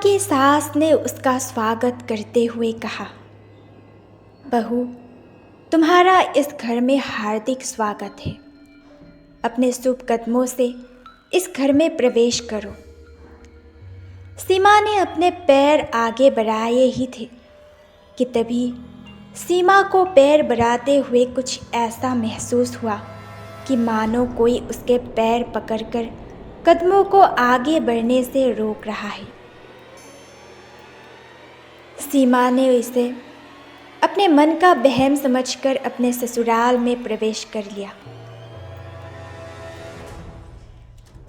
की सास ने उसका स्वागत करते हुए कहा, बहू, तुम्हारा इस घर में हार्दिक स्वागत है। अपने शुभ कदमों से इस घर में प्रवेश करो। सीमा ने अपने पैर आगे बढ़ाए ही थे कि तभी सीमा को पैर बढ़ाते हुए कुछ ऐसा महसूस हुआ कि मानो कोई उसके पैर पकड़कर कदमों को आगे बढ़ने से रोक रहा है। सीमा ने इसे अपने मन का वहम समझकर अपने ससुराल में प्रवेश कर लिया।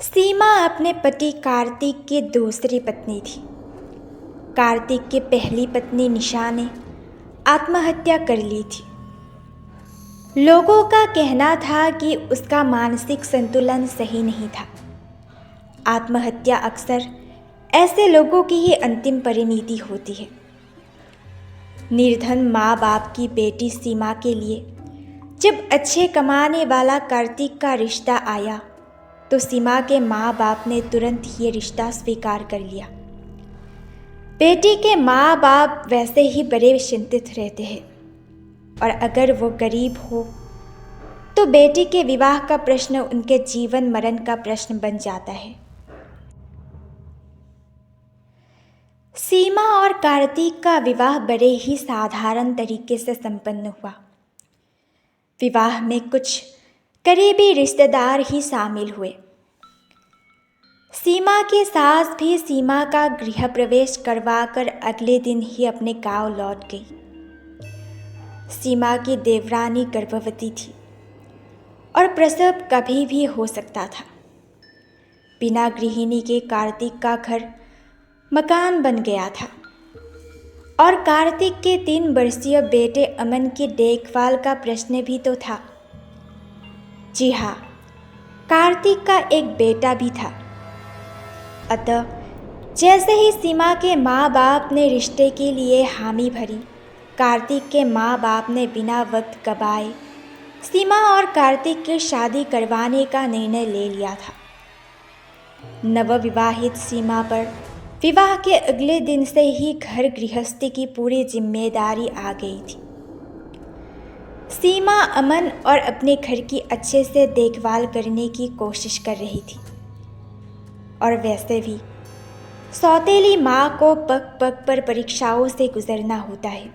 सीमा अपने पति कार्तिक की दूसरी पत्नी थी। कार्तिक की पहली पत्नी निशा ने आत्महत्या कर ली थी। लोगों का कहना था कि उसका मानसिक संतुलन सही नहीं था। आत्महत्या अक्सर ऐसे लोगों की ही अंतिम परिणति होती है। निर्धन माँ बाप की बेटी सीमा के लिए जब अच्छे कमाने वाला कार्तिक का रिश्ता आया तो सीमा के माँ बाप ने तुरंत ये रिश्ता स्वीकार कर लिया। बेटी के माँ बाप वैसे ही बड़े चिंतित रहते हैं और अगर वो गरीब हो तो बेटी के विवाह का प्रश्न उनके जीवन मरण का प्रश्न बन जाता है। सीमा और कार्तिक का विवाह बड़े ही साधारण तरीके से संपन्न हुआ। विवाह में कुछ करीबी रिश्तेदार ही शामिल हुए। सीमा की सास भी सीमा का गृह प्रवेश करवाकर अगले दिन ही अपने गांव लौट गई। सीमा की देवरानी गर्भवती थी और प्रसव कभी भी हो सकता था। बिना गृहिणी के कार्तिक का घर मकान बन गया था और कार्तिक के 3 वर्षीय बेटे अमन की देखभाल का प्रश्न भी तो था। जी हाँ, कार्तिक का एक बेटा भी था। अतः जैसे ही सीमा के माँ बाप ने रिश्ते के लिए हामी भरी, कार्तिक के माँ बाप ने बिना वक्त गवाए सीमा और कार्तिक की शादी करवाने का निर्णय ले लिया था। नवविवाहित सीमा पर विवाह के अगले दिन से ही घर गृहस्थी की पूरी जिम्मेदारी आ गई थी। सीमा अमन और अपने घर की अच्छे से देखभाल करने की कोशिश कर रही थी और वैसे भी सौतेली माँ को पग पग पर परीक्षाओं से गुजरना होता है।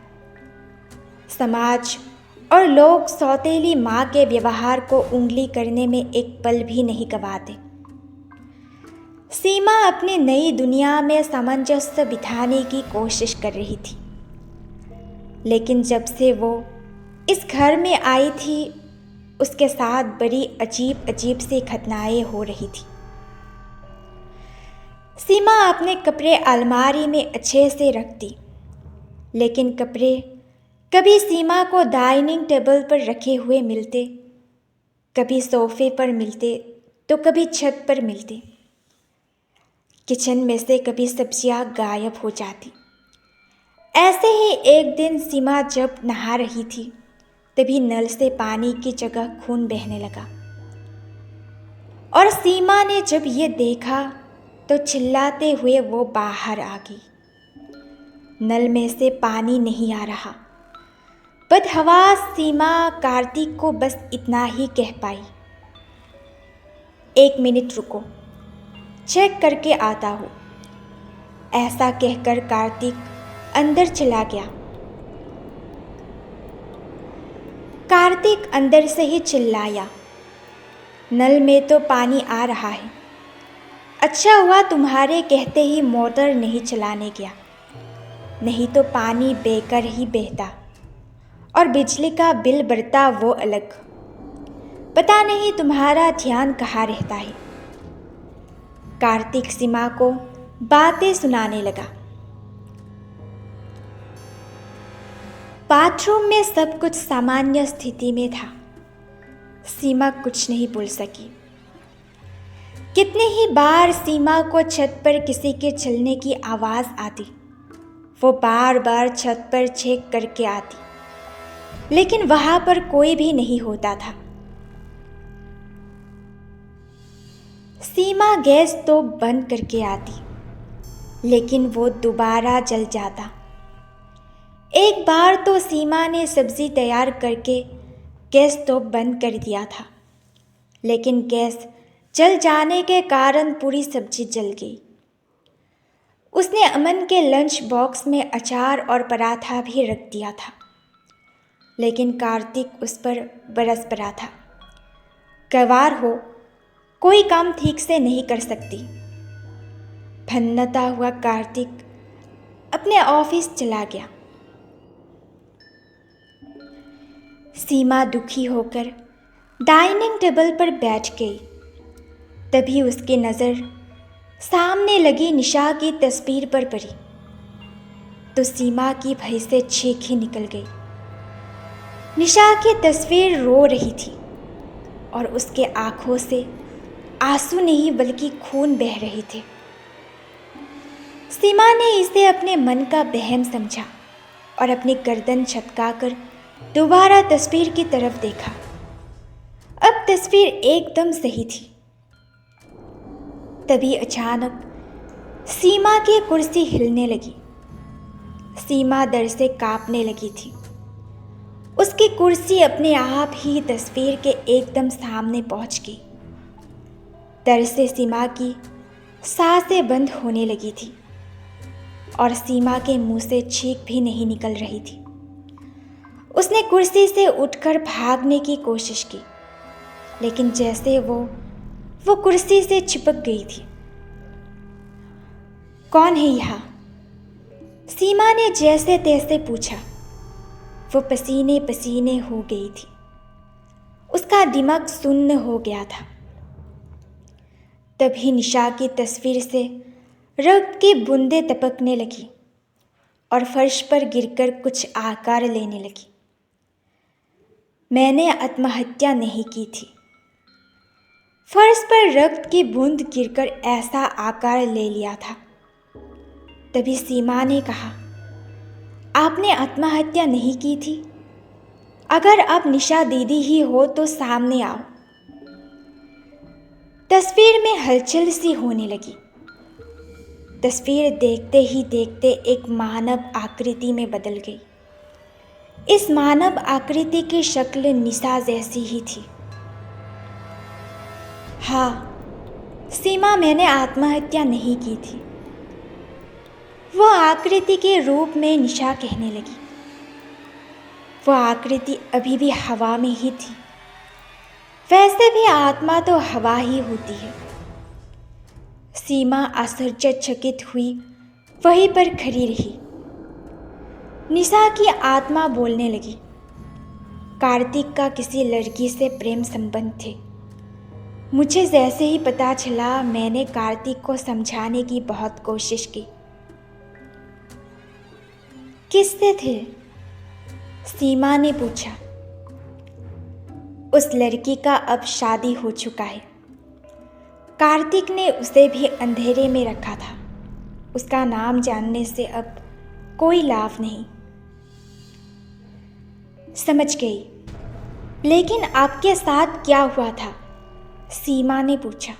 समाज और लोग सौतेली माँ के व्यवहार को उंगली करने में एक पल भी नहीं गंवाते। सीमा अपनी नई दुनिया में सामंजस्य बिठाने की कोशिश कर रही थी, लेकिन जब से वो इस घर में आई थी उसके साथ बड़ी अजीब अजीब सी घटनाएं हो रही थी। सीमा अपने कपड़े अलमारी में अच्छे से रखती, लेकिन कपड़े कभी सीमा को डाइनिंग टेबल पर रखे हुए मिलते, कभी सोफे पर मिलते तो कभी छत पर मिलते। किचन में से कभी सब्जियां गायब हो जाती। ऐसे ही एक दिन सीमा जब नहा रही थी तभी नल से पानी की जगह खून बहने लगा और सीमा ने जब ये देखा तो चिल्लाते हुए वो बाहर आ गई। नल में से पानी नहीं आ रहा। बदहवास सीमा कार्तिक को बस इतना ही कह पाई, 1 मिनट रुको, चेक करके आता हूँ। ऐसा कहकर कार्तिक अंदर चला गया। कार्तिक अंदर से ही चिल्लाया, नल में तो पानी आ रहा है। अच्छा हुआ तुम्हारे कहते ही मोटर नहीं चलाने गया, नहीं तो पानी बेकार ही बहता और बिजली का बिल बढ़ता वो अलग। पता नहीं तुम्हारा ध्यान कहाँ रहता है। कार्तिक सीमा को बातें सुनाने लगा। बाथरूम में सब कुछ सामान्य स्थिति में था। सीमा कुछ नहीं बोल सकी। कितने ही बार सीमा को छत पर किसी के चलने की आवाज़ आती। वो बार बार छत पर चेक करके आती, लेकिन वहाँ पर कोई भी नहीं होता था। सीमा गैस तो बंद करके आती, लेकिन वो दोबारा जल जाता। एक बार तो सीमा ने सब्जी तैयार करके गैस तो बंद कर दिया था, लेकिन गैस जल जाने के कारण पूरी सब्जी जल गई। उसने अमन के लंच बॉक्स में अचार और पराठा भी रख दिया था, लेकिन कार्तिक उस पर बरस पड़ा था। गंवार हो, कोई काम ठीक से नहीं कर सकती। भन्नता हुआ कार्तिक अपने ऑफिस चला गया। सीमा दुखी होकर डाइनिंग टेबल पर बैठ गई। तभी उसकी नज़र सामने लगी निशा की तस्वीर पर पड़ी तो सीमा की भय से छींक ही निकल गई। निशा की तस्वीर रो रही थी और उसके आंखों से आंसू नहीं बल्कि खून बह रहे थे। सीमा ने इसे अपने मन का वहम समझा और अपनी गर्दन छटकाकर दोबारा तस्वीर की तरफ देखा। अब तस्वीर एकदम सही थी। तभी अचानक सीमा की कुर्सी हिलने लगी। सीमा डर से कांपने लगी थी। उसकी कुर्सी अपने आप ही तस्वीर के एकदम सामने पहुंच गई। डर से सीमा की सांसें बंद होने लगी थी और सीमा के मुंह से छींक भी नहीं निकल रही थी। उसने कुर्सी से उठकर भागने की कोशिश की, लेकिन जैसे वो कुर्सी से चिपक गई थी। कौन है यहाँ? सीमा ने जैसे तैसे पूछा। वो पसीने पसीने हो गई थी। उसका दिमाग सुन्न हो गया था। तभी निशा की तस्वीर से रक्त की बूंदें टपकने लगी और फर्श पर गिरकर कुछ आकार लेने लगी। मैंने आत्महत्या नहीं की थी। फर्श पर रक्त की बूंद गिरकर ऐसा आकार ले लिया था। तभी सीमा ने कहा, आपने आत्महत्या नहीं की थी? अगर आप निशा दीदी ही हो तो सामने आओ। तस्वीर में हलचल सी होने लगी। तस्वीर देखते ही देखते एक मानव आकृति में बदल गई। इस मानव आकृति की शक्ल निशा जैसी ही थी। हाँ सीमा, मैंने आत्महत्या नहीं की थी। वो आकृति के रूप में निशा कहने लगी। वो आकृति अभी भी हवा में ही थी। वैसे भी आत्मा तो हवा ही होती है। सीमा आश्चर्यचकित हुई वहीं पर खड़ी रही। निशा की आत्मा बोलने लगी। कार्तिक का किसी लड़की से प्रेम संबंध थे। मुझे जैसे ही पता चला मैंने कार्तिक को समझाने की बहुत कोशिश की। किससे थे? सीमा ने पूछा। उस लड़की का अब शादी हो चुका है। कार्तिक ने उसे भी अंधेरे में रखा था। उसका नाम जानने से अब कोई लाभ नहीं। समझ गई, लेकिन आपके साथ क्या हुआ था? सीमा ने पूछा।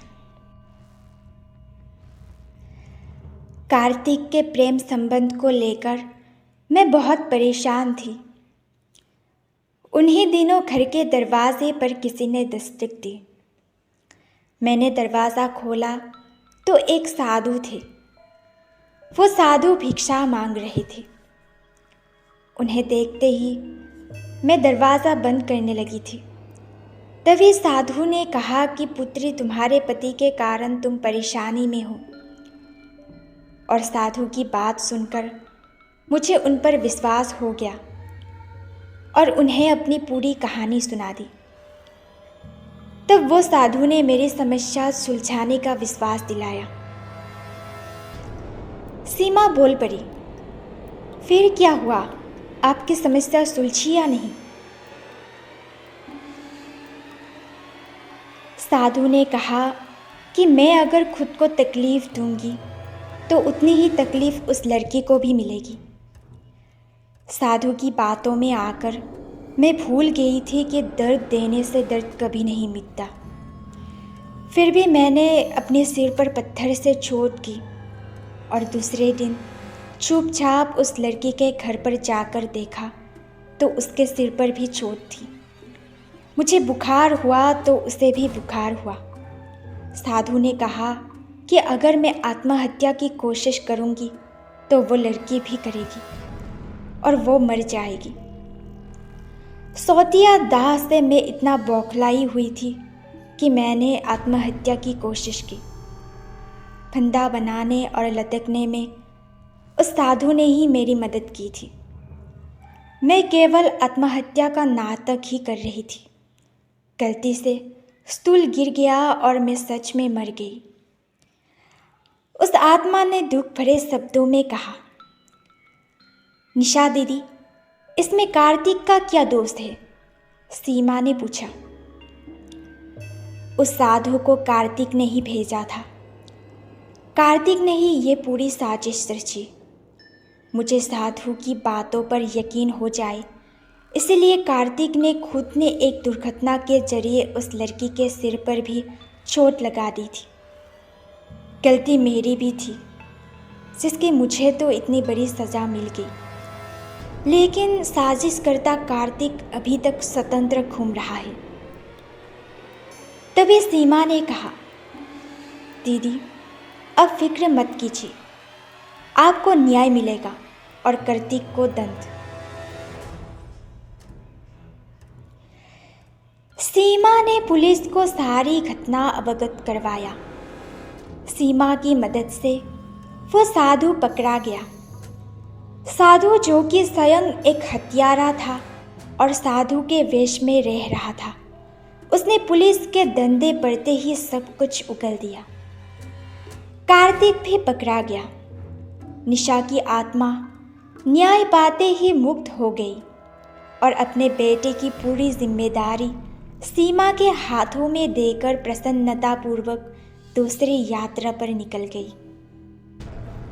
कार्तिक के प्रेम संबंध को लेकर मैं बहुत परेशान थी। उन्हीं दिनों घर के दरवाजे पर किसी ने दस्तक दी। मैंने दरवाज़ा खोला तो एक साधु थे। वो साधु भिक्षा मांग रहे थे। उन्हें देखते ही मैं दरवाज़ा बंद करने लगी थी। तभी साधु ने कहा कि पुत्री, तुम्हारे पति के कारण तुम परेशानी में हो। और साधु की बात सुनकर मुझे उन पर विश्वास हो गया और उन्हें अपनी पूरी कहानी सुना दी। तब वो साधु ने मेरी समस्या सुलझाने का विश्वास दिलाया। सीमा बोल पड़ी, फिर क्या हुआ? आपकी समस्या सुलझी या नहीं? साधु ने कहा कि मैं अगर खुद को तकलीफ़ दूंगी तो उतनी ही तकलीफ़ उस लड़की को भी मिलेगी। साधु की बातों में आकर मैं भूल गई थी कि दर्द देने से दर्द कभी नहीं मिटता। फिर भी मैंने अपने सिर पर पत्थर से चोट की और दूसरे दिन चुपचाप उस लड़की के घर पर जाकर देखा तो उसके सिर पर भी चोट थी। मुझे बुखार हुआ तो उसे भी बुखार हुआ। साधु ने कहा कि अगर मैं आत्महत्या की कोशिश करूंगी तो वो लड़की भी करेगी और वो मर जाएगी। सौतिया दाह से मैं इतना बौखलाई हुई थी कि मैंने आत्महत्या की कोशिश की। फंदा बनाने और लटकने में उस साधु ने ही मेरी मदद की थी। मैं केवल आत्महत्या का नाटक ही कर रही थी। गलती से स्टूल गिर गया और मैं सच में मर गई। उस आत्मा ने दुख भरे शब्दों में कहा, निशा दीदी, इसमें कार्तिक का क्या दोष है? सीमा ने पूछा। उस साधु को कार्तिक ने ही भेजा था। कार्तिक ने ही ये पूरी साजिश रची। मुझे साधु की बातों पर यकीन हो जाए इसलिए कार्तिक ने खुद ने एक दुर्घटना के जरिए उस लड़की के सिर पर भी चोट लगा दी थी। गलती मेरी भी थी, जिसकी मुझे तो इतनी बड़ी सज़ा मिल गई। लेकिन साजिश करता कार्तिक अभी तक स्वतंत्र घूम रहा है। तभी सीमा ने कहा, दीदी अब फिक्र मत कीजिए, आपको न्याय मिलेगा और कार्तिक को दंड। सीमा ने पुलिस को सारी घटना अवगत करवाया। सीमा की मदद से वो साधु पकड़ा गया। साधु जो कि स्वयं एक हत्यारा था और साधु के वेश में रह रहा था, उसने पुलिस के धंधे पड़ते ही सब कुछ उगल दिया। कार्तिक भी पकड़ा गया। निशा की आत्मा न्याय पाते ही मुक्त हो गई और अपने बेटे की पूरी जिम्मेदारी सीमा के हाथों में देकर प्रसन्नतापूर्वक दूसरी यात्रा पर निकल गई।